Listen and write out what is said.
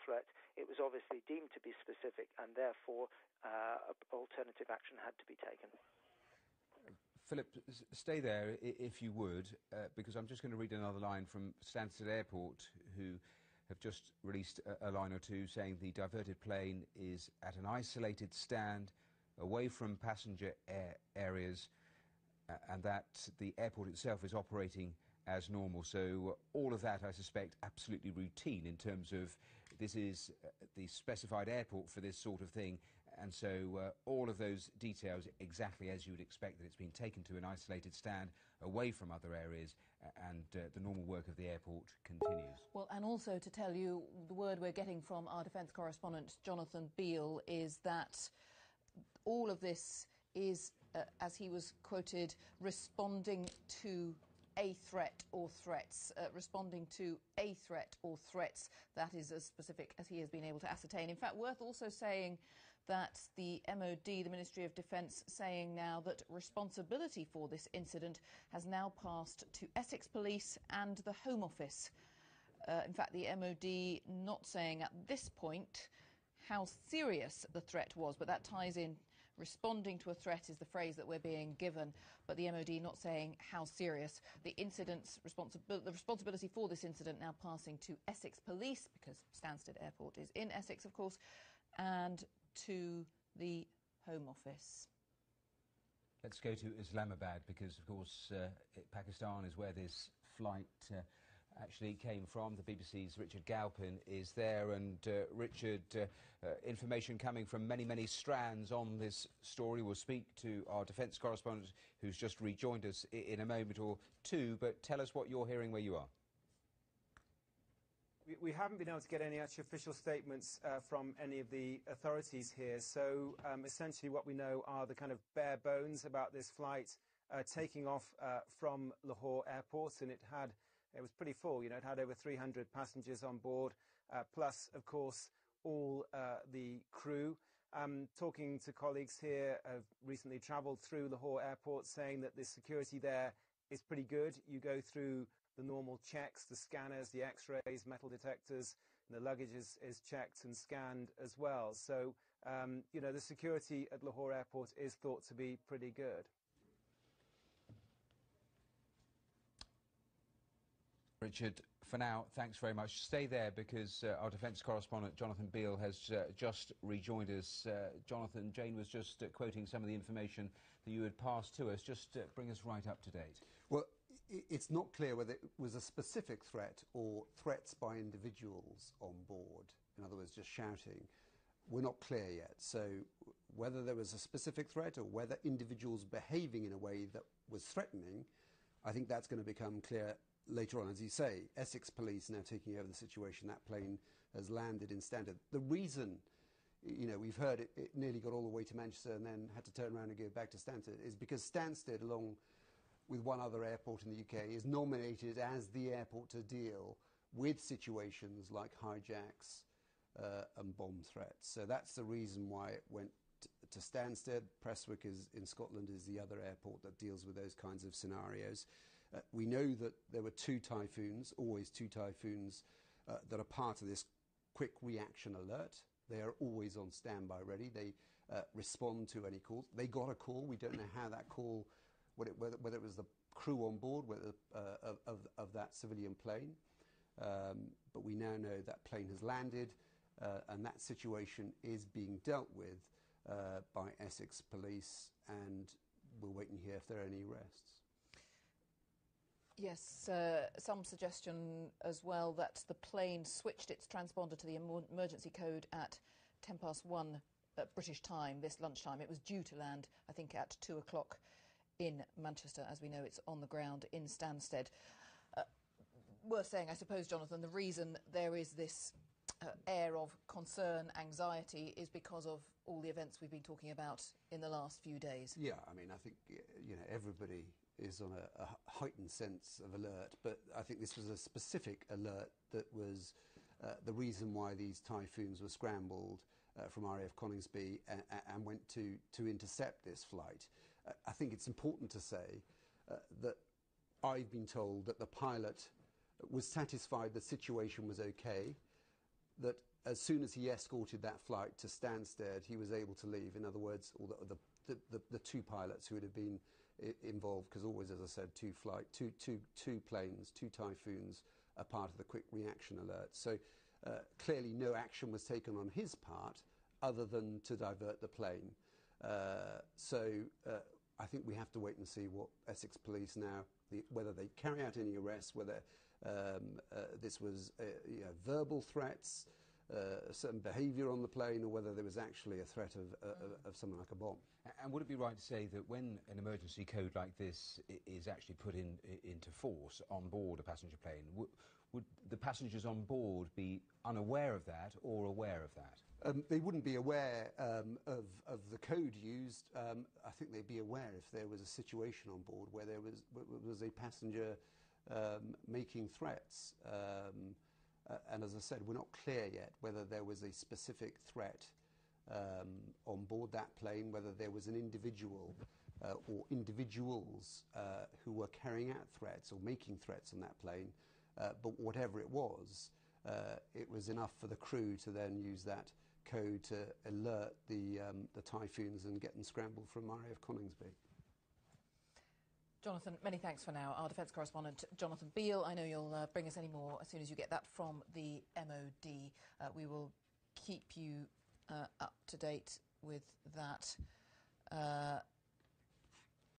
threat, it was obviously deemed to be specific, and therefore alternative action had to be taken. Philip, stay there if you would, because I'm just going to read another line from Stansted Airport, who have just released a line or two saying the diverted plane is at an isolated stand away from passenger areas, and that the airport itself is operating as normal. So all of that, I suspect, absolutely routine in terms of this is the specified airport for this sort of thing, and so all of those details exactly as you would expect, that it's been taken to an isolated stand away from other areas, and the normal work of the airport continues. Well, and also to tell you, the word we're getting from our defence correspondent Jonathan Beale is that all of this is, as he was quoted, responding to a threat or threats, responding to a threat or threats. That is as specific as he has been able to ascertain. In fact, worth also saying that the MOD, the Ministry of Defence, saying now that responsibility for this incident has now passed to Essex Police and the Home Office. In fact, the MOD not saying at this point how serious the threat was, but that ties in. Responding to a threat is the phrase that we're being given, but the MOD not saying how serious. The responsibility for this incident now passing to Essex Police, because Stansted Airport is in Essex, of course, and to the Home Office. Let's go to Islamabad, because, of course, Pakistan is where this flight actually came from. The BBC's Richard Galpin is there, and Richard, information coming from many, many strands on this story. We'll speak to our defence correspondent who's just rejoined us in a moment or two, but tell us what you're hearing where you are. We haven't been able to get any actual official statements from any of the authorities here, so essentially what we know are the kind of bare bones about this flight taking off from Lahore Airport, and it was pretty full. You know, it had over 300 passengers on board, plus, of course, all the crew. Talking to colleagues here have recently travelled through Lahore Airport, saying that the security there is pretty good. You go through the normal checks, the scanners, the X-rays, metal detectors, and the luggage is checked and scanned as well. So, you know, the security at Lahore Airport is thought to be pretty good. Richard, for now, thanks very much. Stay there, because our defence correspondent Jonathan Beale has just rejoined us. Jonathan, Jane was just quoting some of the information that you had passed to us. Just bring us right up to date. Well, it's not clear whether it was a specific threat or threats by individuals on board. In other words, just shouting. We're not clear yet. So whether there was a specific threat or whether individuals behaving in a way that was threatening, I think that's going to become clear later on. As you say, Essex Police now taking over the situation. That plane has landed in Stansted. The reason, you know, we've heard it nearly got all the way to Manchester and then had to turn around and go back to Stansted, is because Stansted, along with one other airport in the UK, is nominated as the airport to deal with situations like hijacks and bomb threats. So that's the reason why it went to Stansted. Prestwick in Scotland is the other airport that deals with those kinds of scenarios. We know that there were two typhoons, always two typhoons, that are part of this quick reaction alert. They are always on standby ready. They respond to any calls. They got a call. We don't know how that call, whether it was the crew on board of that civilian plane. But we now know that plane has landed, and that situation is being dealt with by Essex Police, and we'll wait and hear if there are any arrests. Yes, some suggestion as well that the plane switched its transponder to the emergency code at 1:10 British time, this lunchtime. It was due to land, I think, at 2 o'clock in Manchester. As we know, it's on the ground in Stansted. Worth saying, I suppose, Jonathan, the reason there is this air of concern, anxiety, is because of all the events we've been talking about in the last few days. Yeah, I mean, I think, you know, everybody is on a heightened sense of alert, but I think this was a specific alert that was the reason why these typhoons were scrambled from RAF Coningsby and went to intercept this flight. I think it's important to say that I've been told that the pilot was satisfied the situation was okay, that as soon as he escorted that flight to Stansted, he was able to leave. In other words, all the two pilots who would have been involved, because always, as I said, two planes, two Typhoons are part of the quick reaction alert. So clearly no action was taken on his part other than to divert the plane. I think we have to wait and see what Essex Police now, whether they carry out any arrests, whether this was verbal threats, certain behaviour on the plane, or whether there was actually a threat of something like a bomb. And would it be right to say that when an emergency code like this is actually put into force on board a passenger plane, would the passengers on board be unaware of that or aware of that? They wouldn't be aware of the code used. I think they'd be aware if there was a situation on board where there was a passenger making threats. And as I said, we're not clear yet whether there was a specific threat on board that plane, whether there was an individual or individuals who were carrying out threats or making threats on that plane. But whatever it was enough for the crew to then use that code to alert the Typhoons and get them scrambled from RAF Coningsby. Jonathan, many thanks for now. Our defence correspondent, Jonathan Beale. I know you'll bring us any more as soon as you get that from the MOD. We will keep you up to date with that.